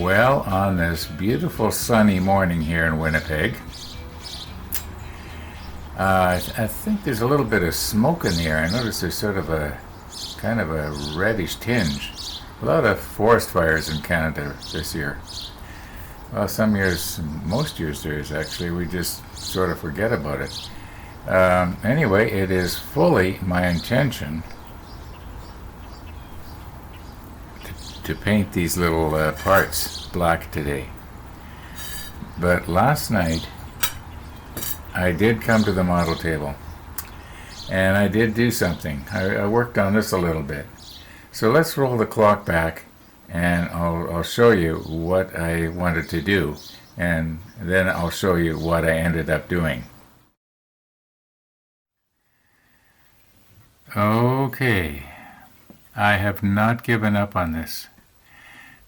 Well, on this beautiful sunny morning here in Winnipeg, I think there's a little bit of smoke in the air. I notice there's sort of a kind of a reddish tinge. A lot of forest fires in Canada this year. Well, some years, most years there is actually. We just sort of forget about it. Anyway, it is fully my intention to paint these little parts black today. But last night I did come to the model table and I did do something. I worked on this a little bit. So let's roll the clock back and I'll show you what I wanted to do, and then I'll show you what I ended up doing. Okay, I have not given up on this.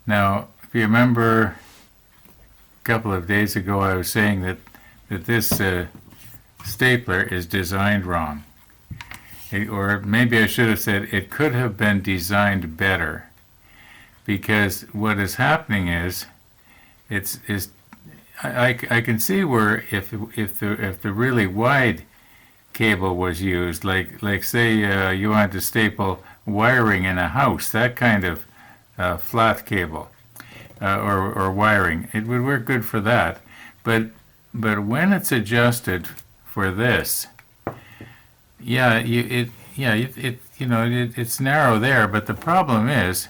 Now, if you remember a couple of days ago I was saying that this stapler is designed wrong. Or maybe I should have said it could have been designed better, because what is happening is I can see where if the really wide cable was used, like say you wanted to staple wiring in a house, that kind of flat cable or wiring, it would work good for that. But when it's adjusted for this, it's narrow there. But the problem is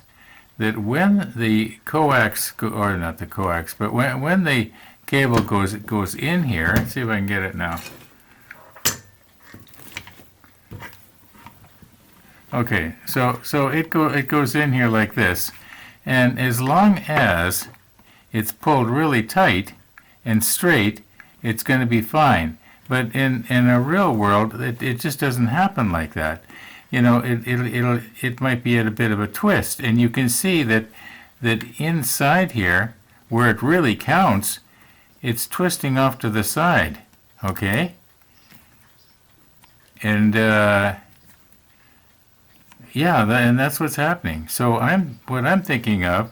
that when the coax, or not the coax, but when the cable goes in here, let's see if I can get it now. Okay, so it goes in here like this, and as long as it's pulled really tight and straight, it's going to be fine. But in a real world, it just doesn't happen like that. You know, it might be at a bit of a twist, and you can see that inside here, where it really counts, it's twisting off to the side. Okay, and and that's what's happening. So what I'm thinking of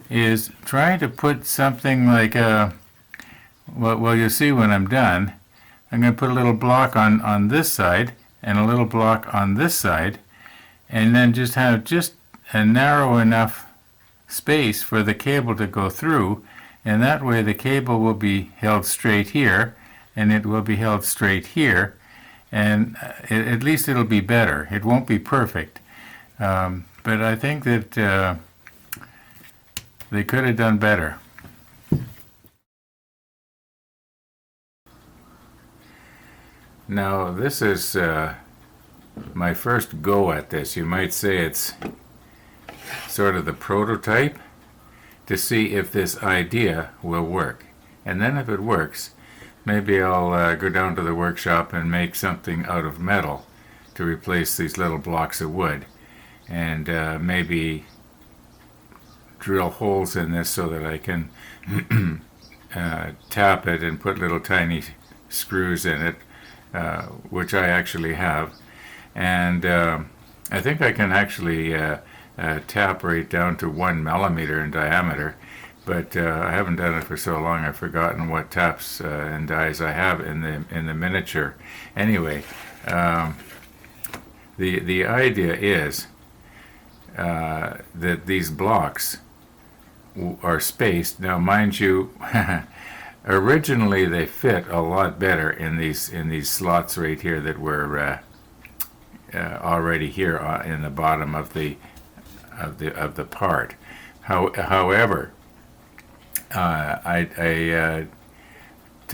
is trying to put something like well, you'll see when I'm done. I'm going to put a little block on this side and a little block on this side, and then just have a narrow enough space for the cable to go through, and that way the cable will be held straight here, and it will be held straight here, and at least it'll be better. It won't be perfect, but I think that they could have done better. Now, this is my first go at this. You might say it's sort of the prototype to see if this idea will work. And then if it works, maybe I'll go down to the workshop and make something out of metal to replace these little blocks of wood. And maybe drill holes in this so that I can tap it and put little tiny screws in it. Which I actually have, and I think I can actually tap right down to 1 millimeter in diameter, but I haven't done it for so long I've forgotten what taps and dies I have in the miniature. Anyway, the idea is that these blocks are spaced. Now, mind you. Originally, they fit a lot better in these slots right here that were already here in the bottom of the part. However, I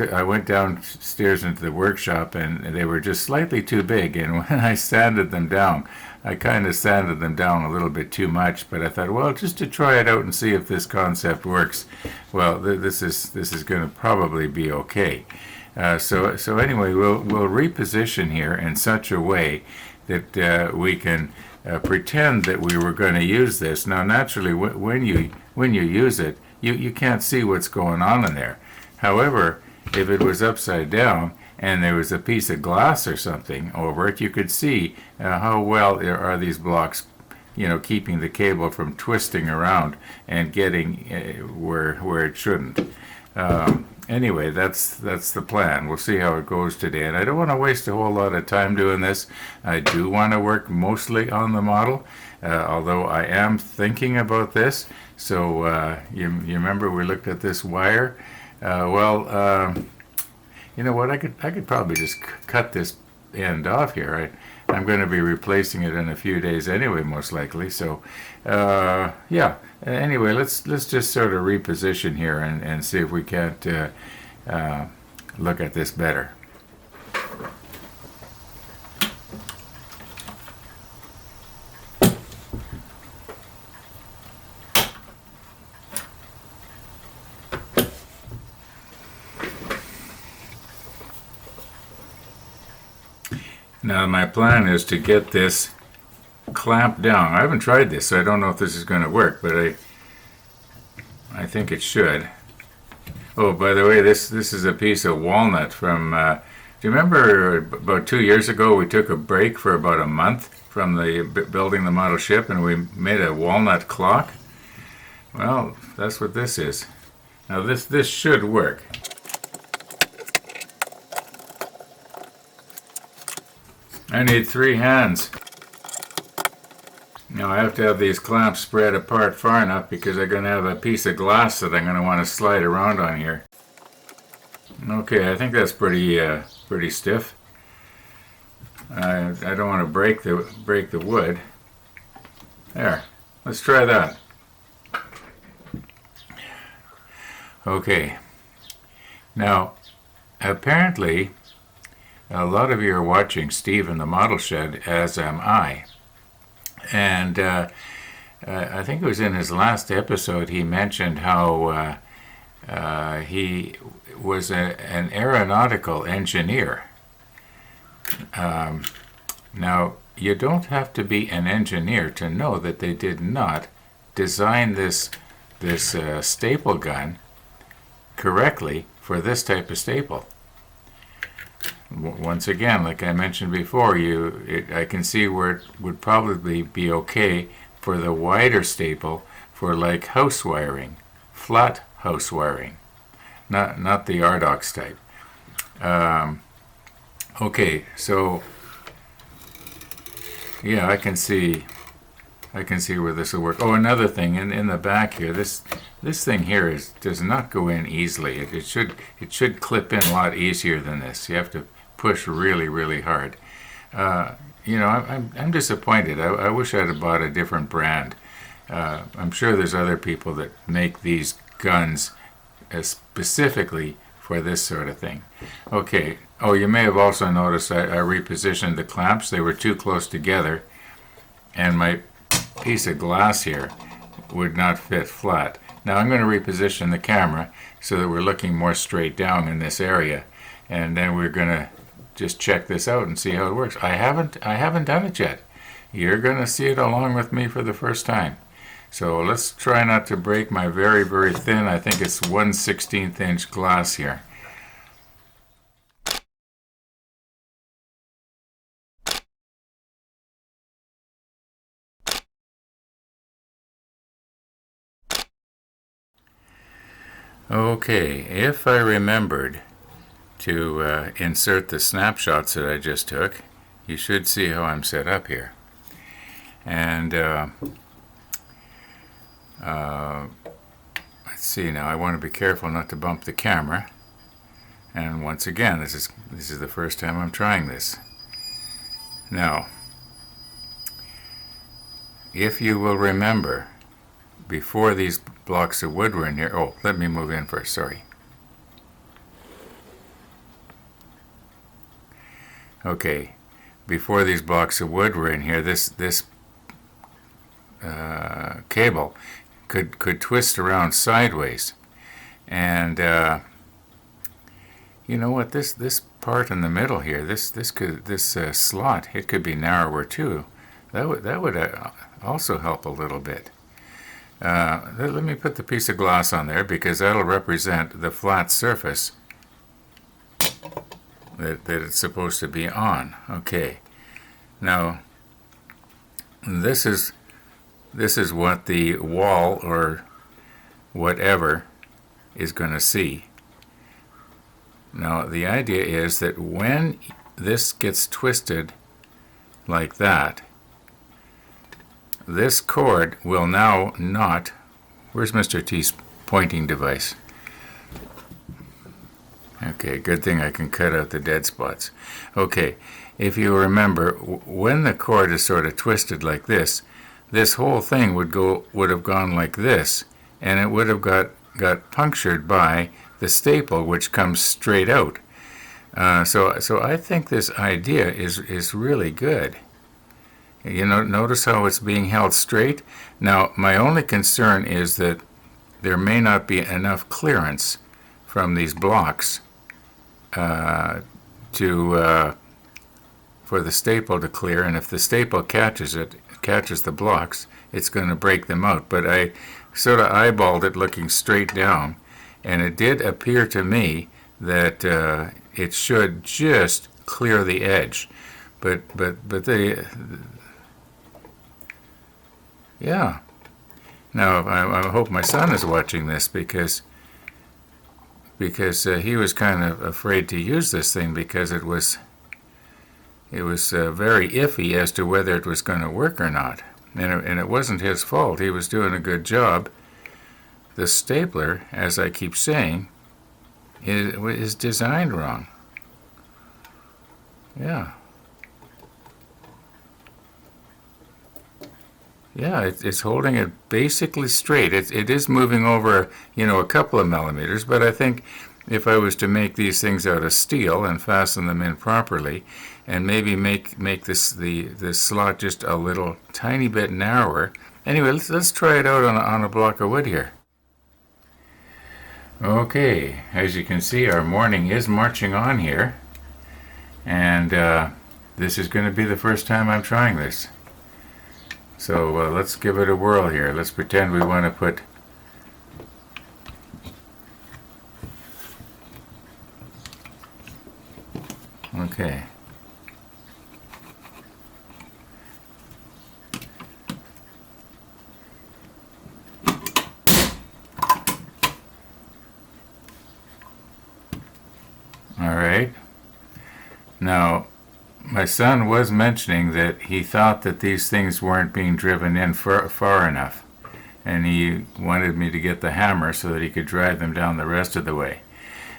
went downstairs into the workshop and they were just slightly too big. And when I sanded them down, I kind of sanded them down a little bit too much, but I thought, well, just to try it out and see if this concept works, well, this is going to probably be okay. So anyway, we'll reposition here in such a way that we can pretend that we were going to use this. Now, naturally, when you use it, you can't see what's going on in there. However, if it was upside down and there was a piece of glass or something over it, you could see how well are these blocks keeping the cable from twisting around and getting where it shouldn't. Anyway, that's the plan. We'll see how it goes today, and I don't want to waste a whole lot of time doing this. I do want to work mostly on the model, although I am thinking about this. So you remember we looked at this wire? You know what? I could probably just cut this end off here. I'm going to be replacing it in a few days anyway, most likely. So, yeah. Anyway, let's just sort of reposition here and see if we can't look at this better. Now my plan is to get this clamped down. I haven't tried this, so I don't know if this is going to work, but I think it should. Oh, by the way, this is a piece of walnut from. Do you remember about 2 years ago we took a break for about a month from the building the model ship, and we made a walnut clock? Well, that's what this is. Now this should work. I need 3 hands. Now I have to have these clamps spread apart far enough because I'm going to have a piece of glass that I'm going to want to slide around on here. Okay, I think that's pretty stiff. I don't want to break the wood. There, let's try that. Okay. Now, apparently, a lot of you are watching Steve in the Model Shed, as am I. And I think it was in his last episode he mentioned how he was an aeronautical engineer. Now, you don't have to be an engineer to know that they did not design this staple gun correctly for this type of staple. Once again, like I mentioned before, I can see where it would probably be okay for the wider staple for like house wiring, flat house wiring, not the RDOX type. Okay, so yeah, I can see where this will work. Oh, another thing in the back here, this thing here does not go in easily. It should clip in a lot easier than this. You have to push really, really hard. I'm disappointed. I wish I'd have bought a different brand. I'm sure there's other people that make these guns specifically for this sort of thing. Okay. Oh, you may have also noticed I repositioned the clamps. They were too close together, and my piece of glass here would not fit flat. Now I'm going to reposition the camera so that we're looking more straight down in this area, and then we're going to just check this out and see how it works. I haven't done it yet. You're going to see it along with me for the first time. So let's try not to break my very, very thin, I think it's 1/16 inch glass here. Okay, if I remembered to insert the snapshots that I just took, you should see how I'm set up here. And let's see now, I want to be careful not to bump the camera. And once again, this is the first time I'm trying this. Now, if you will remember, before these blocks of wood were in here, oh, let me move in first, sorry. Okay, before these blocks of wood were in here, this cable could twist around sideways, and you know what? This part in the middle here, this slot, it could be narrower too. That would also help a little bit. Let me put the piece of glass on there because that'll represent the flat surface that it's supposed to be on. Okay. Now, this is this is what the wall or whatever is going to see. Now the idea is that when this gets twisted like that, this cord will now not, where's Mr. T's pointing device? Okay, good thing I can cut out the dead spots. Okay, if you remember, when the cord is sort of twisted like this whole thing would have gone like this, and it would have got punctured by the staple, which comes straight out. So I think this idea is really good. You know, notice how it's being held straight. Now, my only concern is that there may not be enough clearance from these blocks for the staple to clear, and if the staple catches the blocks, it's going to break them out. But I sort of eyeballed it looking straight down, and it did appear to me that it should just clear the edge. But yeah. Now I hope my son is watching this because he was kind of afraid to use this thing because it was very iffy as to whether it was going to work or not. And it wasn't his fault. He was doing a good job. The stapler, as I keep saying, is designed wrong. Yeah. Yeah, it's holding it basically straight. It is moving over, a couple of millimeters, but I think if I was to make these things out of steel and fasten them in properly, and maybe make the slot just a little tiny bit narrower. Anyway, let's try it out on a block of wood here. Okay, as you can see, our morning is marching on here, and this is going to be the first time I'm trying this. So let's give it a whirl here. Let's pretend we want to put okay. All right. Now, my son was mentioning that he thought that these things weren't being driven in far enough, and he wanted me to get the hammer so that he could drive them down the rest of the way.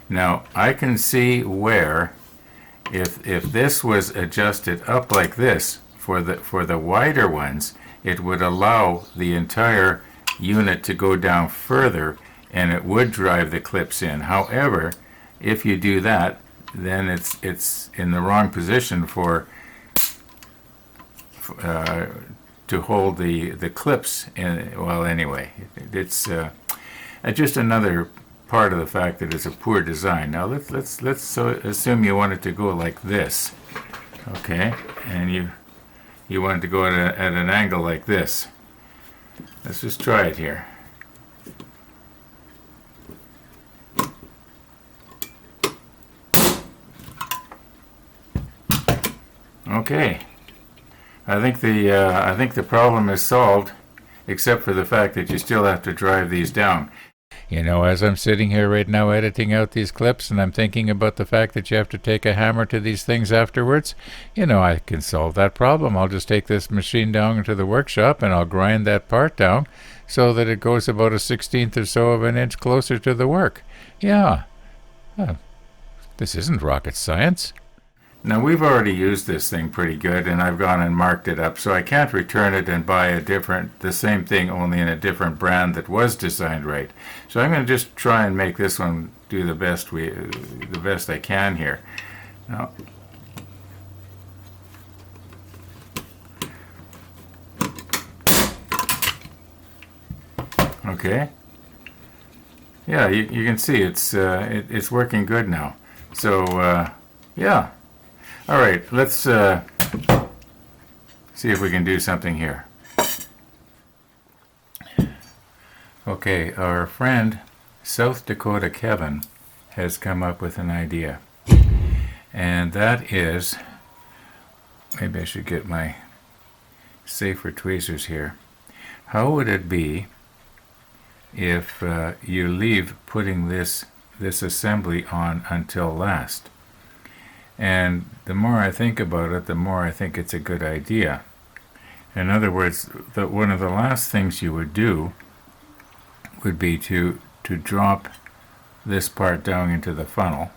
Now, I can see where, if this was adjusted up like this for the wider ones, it would allow the entire unit to go down further, and it would drive the clips in. However, if you do that, then it's in the wrong position to hold the clips in. Well, anyway, it's just another part of the fact that it's a poor design. Now let's assume you want it to go like this, okay, and you want it to go at an angle like this. Let's just try it here. Okay, I think the problem is solved, except for the fact that you still have to drive these down. As I'm sitting here right now editing out these clips, and I'm thinking about the fact that you have to take a hammer to these things afterwards, I can solve that problem. I'll just take this machine down into the workshop, and I'll grind that part down so that it goes about a 1/16 or so of an inch closer to the work. Yeah, this isn't rocket science. Now, we've already used this thing pretty good, and I've gone and marked it up, so I can't return it and buy the same thing, only in a different brand that was designed right. So I'm going to just try and make this one do the best I can here. Now, okay. Yeah, you can see it's working good now. So yeah. All right, let's see if we can do something here. Okay, our friend South Dakota Kevin has come up with an idea, and that is, maybe I should get my safer tweezers here. how would it be if you leave putting this assembly on until last? And the more I think about it, the more I think it's a good idea. In other words, one of the last things you would do would be to drop this part down into the funnel,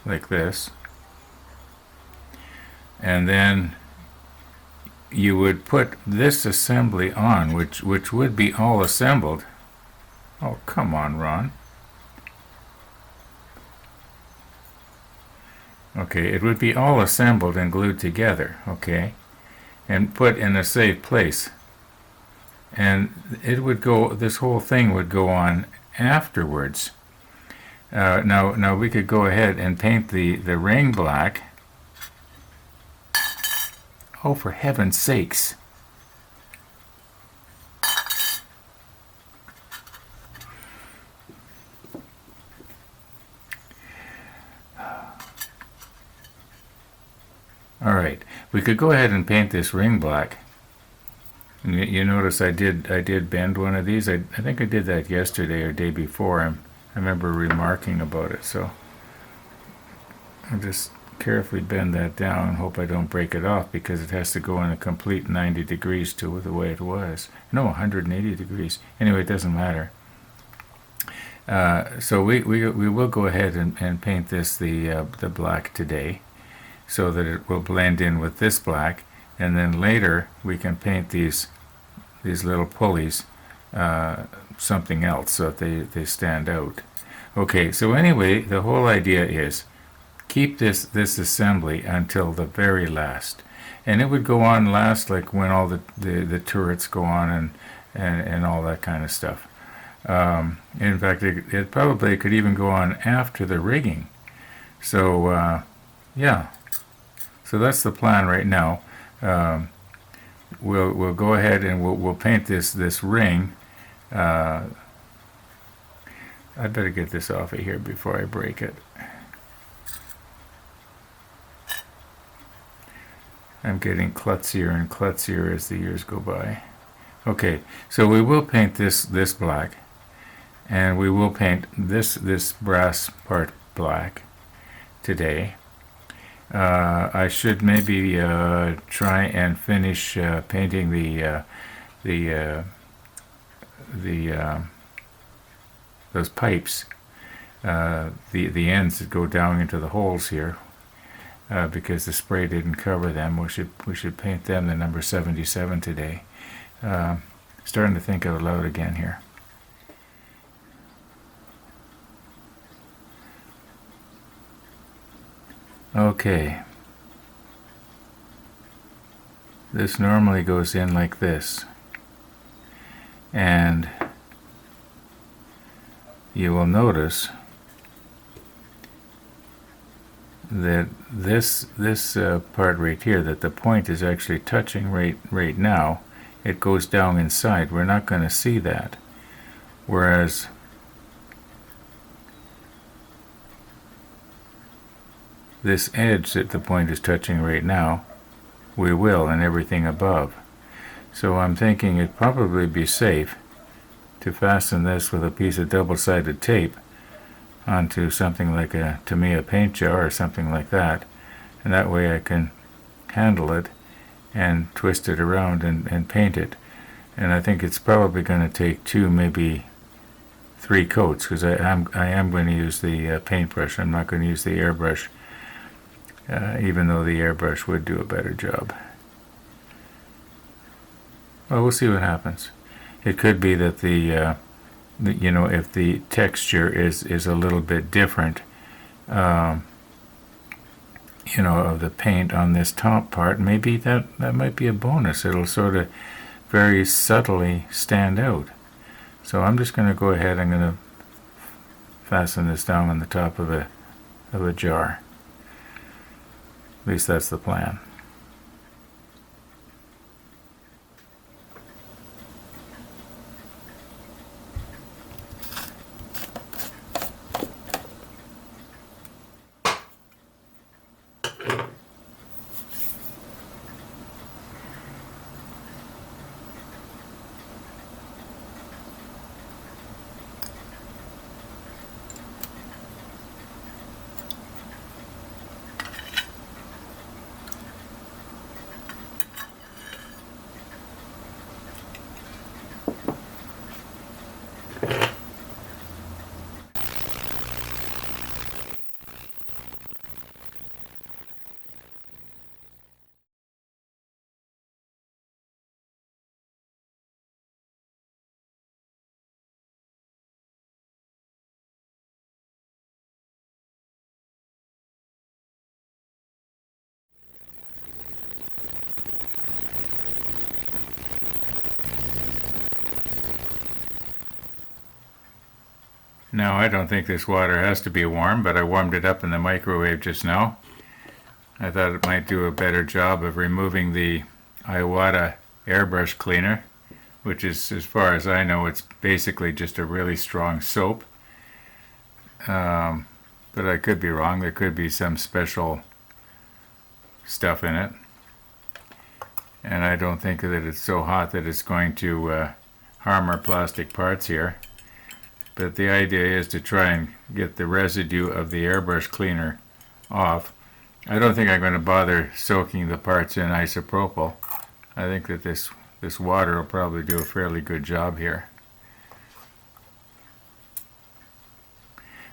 like this. And then you would put this assembly on, which would be all assembled. Oh, come on, Ron. Okay, it would be all assembled and glued together, okay, and put in a safe place. And it would go, this whole thing would go on afterwards. Now we could go ahead and paint the ring black. Oh, for heaven's sakes. All right, we could go ahead and paint this ring black. And you notice I did bend one of these. I think I did that yesterday or day before. I remember remarking about it, so I'll just carefully bend that down and hope I don't break it off, because it has to go in a complete 90 degrees to the way it was. No, 180 degrees. Anyway, it doesn't matter. So we will go ahead and paint this the black today, so that it will blend in with this black, and then later we can paint these little pulleys something else so that they stand out. Okay, so anyway, the whole idea is keep this assembly until the very last, and it would go on last like when all the turrets go on and all that kind of stuff. In fact, it probably could even go on after the rigging. So yeah. So that's the plan right now. We'll go ahead and we'll paint this ring. I better get this off of here before I break it. I'm getting klutzier and klutzier as the years go by. Okay, so we will paint this black, and we will paint this brass part black today. I should maybe try and finish painting those pipes, the ends that go down into the holes here, because the spray didn't cover them. We should paint them the number 77 today. Starting to think out loud again here. Okay, this normally goes in like this, and you will notice that this part right here, that the point is actually touching right now, it goes down inside. We're not going to see that, whereas this edge that the point is touching right now, we will, and everything above. So I'm thinking it'd probably be safe to fasten this with a piece of double-sided tape onto something like a paint jar or something like that, and that way I can handle it and twist it around and paint it. And I think it's probably going to take 2, maybe 3 coats, because I am going to use the paintbrush. I'm not going to use the airbrush. Even though the airbrush would do a better job. Well, we'll see what happens. It could be that if the texture is a little bit different, of the paint on this top part, maybe that might be a bonus. It'll sort of very subtly stand out. So I'm just going to go ahead. I'm going to fasten this down on the top of a jar. At least that's the plan. Now, I don't think this water has to be warm, but I warmed it up in the microwave just now. I thought it might do a better job of removing the Iwata airbrush cleaner, which is, as far as I know, it's basically just a really strong soap. But I could be wrong. There could be some special stuff in it. And I don't think that it's so hot that it's going to harm our plastic parts here. But the idea is to try and get the residue of the airbrush cleaner off. I don't think I'm going to bother soaking the parts in isopropyl. I think that this water will probably do a fairly good job here.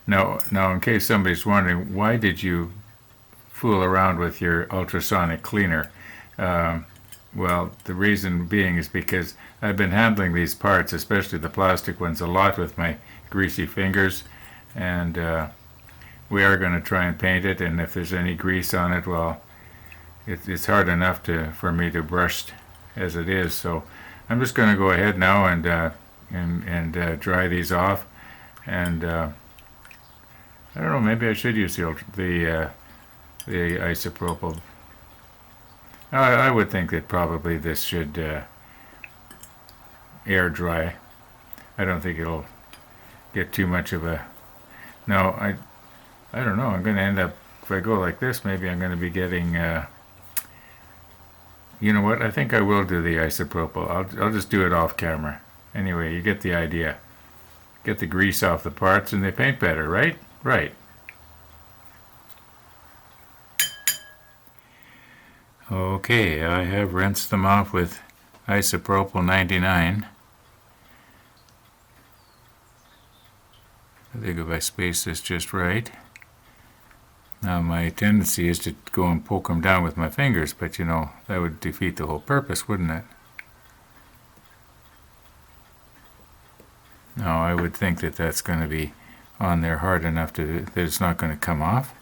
Now, in case somebody's wondering, why did you fool around with your ultrasonic cleaner? Well, the reason being is because I've been handling these parts, especially the plastic ones, a lot with my greasy fingers, and we are going to try and paint it, and if there's any grease on it, well, it's hard enough for me to brush as it is. So I'm just going to go ahead now and dry these off, and I don't know, maybe I should use the isopropyl. I would think that probably this should air dry. I don't think it'll get too much of a... No, I don't know. I'm going to end up, if I go like this, maybe I'm going to be getting... you know what? I think I will do the isopropyl. I'll just do it off camera. Anyway, you get the idea. Get the grease off the parts and they paint better, right? Right. Okay, I have rinsed them off with isopropyl 99. I think if I space this just right. Now my tendency is to go and poke them down with my fingers, but you know, that would defeat the whole purpose, wouldn't it? No, I would think that that's going to be on there hard enough that it's not going to come off.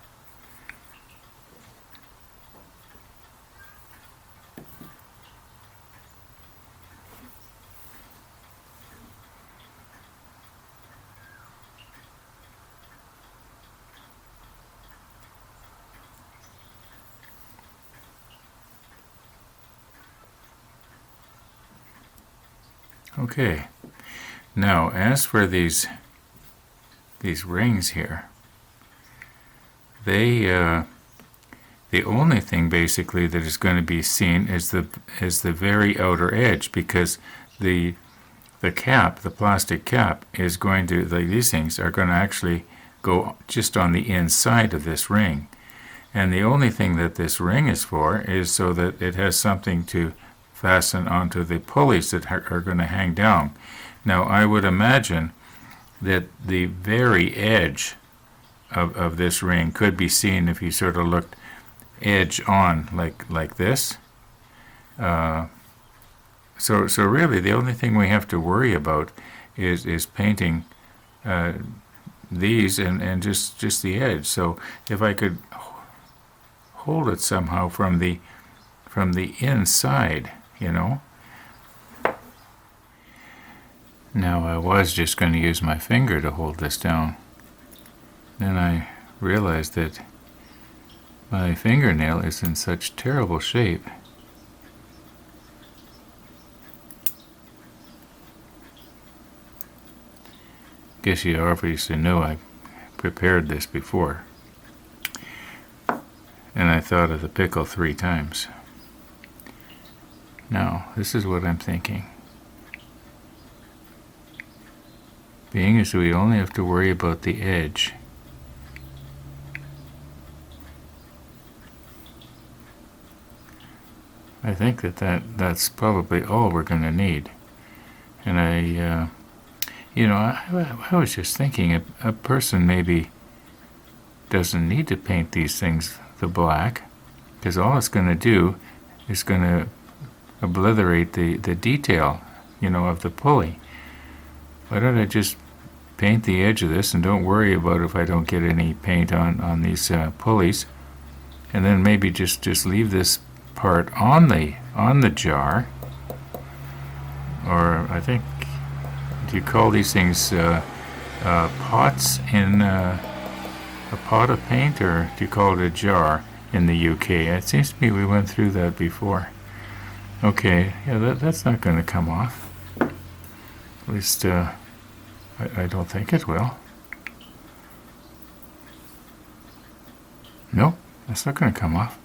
Okay, now as for these rings here, the only thing basically that is going to be seen is the very outer edge, because the cap, the plastic cap, is going to, these things are going to actually go just on the inside of this ring, and the only thing that this ring is for is so that it has something to fasten onto the pulleys that are going to hang down. Now I would imagine that the very edge of this ring could be seen if you sort of looked edge on like this. So really the only thing we have to worry about is painting these and just the edge. So if I could hold it somehow from the inside, you know. Now I was just going to use my finger to hold this down. Then I realized that my fingernail is in such terrible shape. Guess you obviously know I prepared this before. And I thought of the pickle 3 times. Now, this is what I'm thinking. Being as we only have to worry about the edge, I think that's probably all we're going to need. And I was just thinking, a person maybe doesn't need to paint these things the black, because all it's going to do is going to obliterate the detail, you know, of the pulley. Why don't I just paint the edge of this and don't worry about if I don't get any paint on these pulleys, and then maybe just leave this part on the jar, or I think, do you call these things pots in a pot of paint, or do you call it a jar in the UK? It seems to me we went through that before. Okay, yeah, that's not going to come off. At least I don't think it will. Nope, that's not going to come off.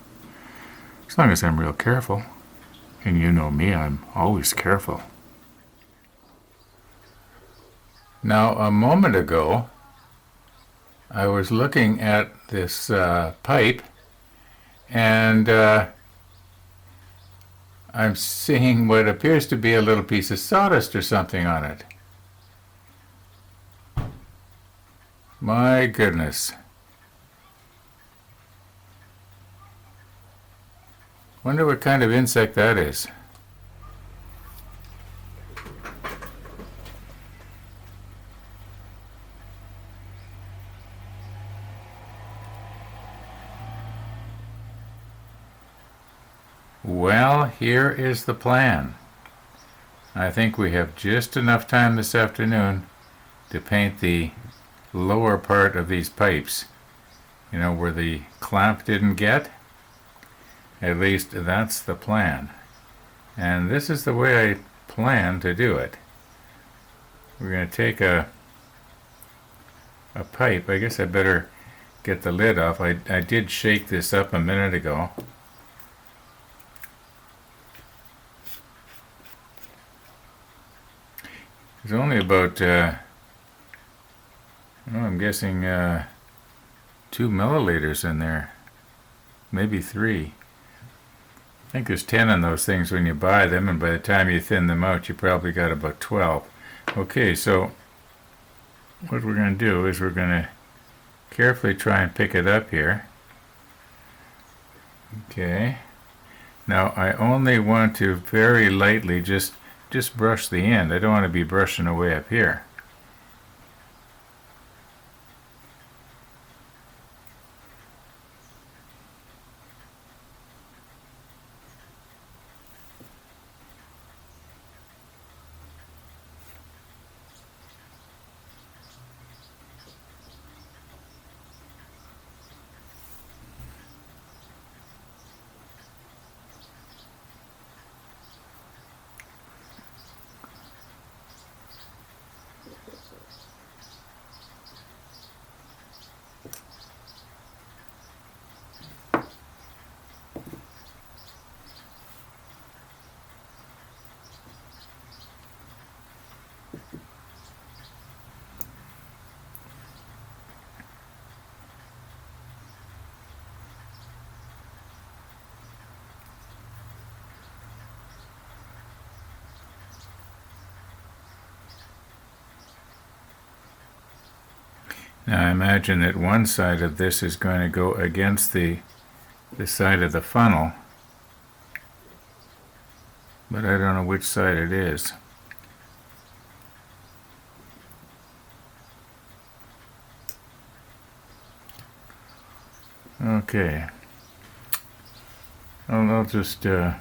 As long as I'm real careful. And you know me, I'm always careful. Now, a moment ago, I was looking at this pipe, and I'm seeing what appears to be a little piece of sawdust or something on it. My goodness. Wonder what kind of insect that is. Well, here is the plan. I think we have just enough time this afternoon to paint the lower part of these pipes. You know, where the clamp didn't get. At least that's the plan. And this is the way I plan to do it. We're going to take a pipe. I guess I better get the lid off. I did shake this up a minute ago. There's only about, I'm guessing 2 milliliters in there. Maybe 3. I think there's 10 in those things when you buy them, and by the time you thin them out, you probably got about 12. Okay, so what we're going to do is we're going to carefully try and pick it up here. Okay. Now, I only want to very lightly just brush the end. I don't want to be brushing away up here. Now I imagine that one side of this is going to go against the side of the funnel, but I don't know which side it is. Okay. I'll just, no,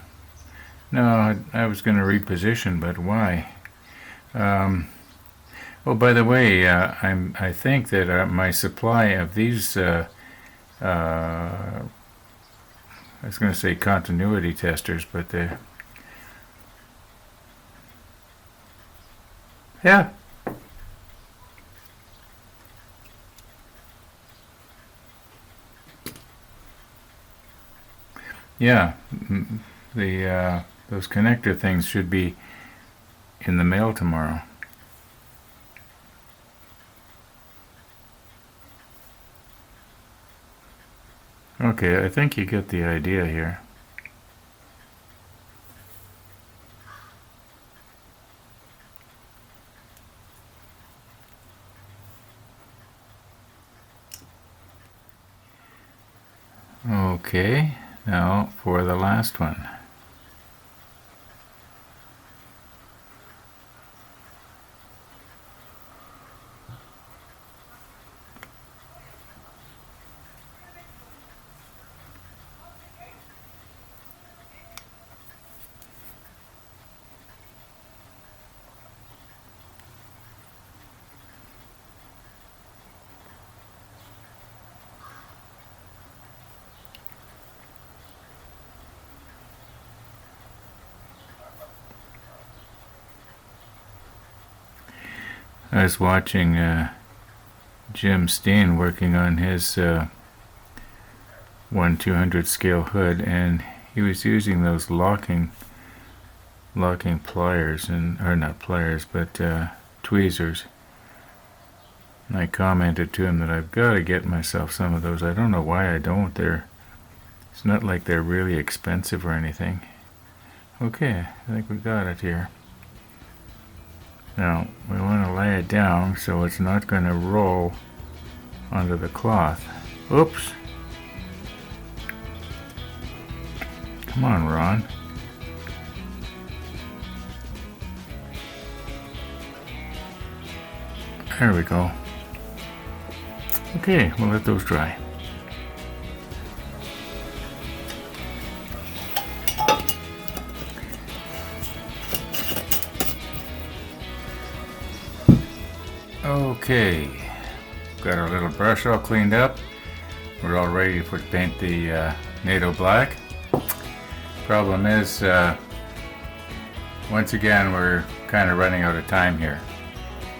I was going to reposition, but why? Oh, by the way, I think that my supply of these, I was going to say continuity testers, but yeah. Yeah, those connector things should be in the mail tomorrow. Okay, I think you get the idea here. Okay, now for the last one. I was watching Jim Steen working on his 1/200 scale hood, and he was using those locking pliers, or not pliers, but tweezers. And I commented to him that I've got to get myself some of those. I don't know why I don't. It's not like they're really expensive or anything. Okay, I think we got it here. Now, we want to lay it down so it's not going to roll onto the cloth. Oops. Come on, Ron. There we go. Okay, we'll let those dry. Okay, got our little brush all cleaned up. We're all ready to paint the NATO black. Problem is, once again, we're kind of running out of time here.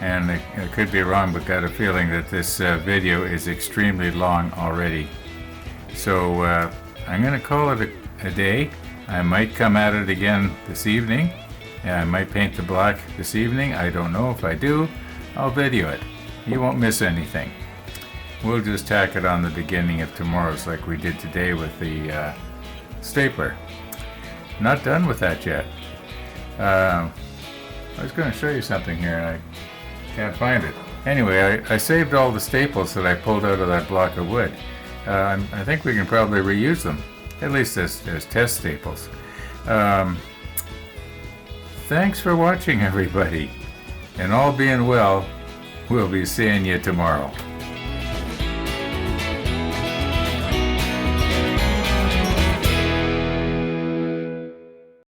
And I could be wrong, but got a feeling that this video is extremely long already. So I'm going to call it a day. I might come at it again this evening, and I might paint the black this evening. I don't know. If I do, I'll video it. You won't miss anything. We'll just tack it on the beginning of tomorrow's like we did today with the stapler. Not done with that yet. I was going to show you something here, and I can't find it. Anyway, I saved all the staples that I pulled out of that block of wood. I think we can probably reuse them, at least as test staples. Thanks for watching, everybody. And all being well, we'll be seeing you tomorrow.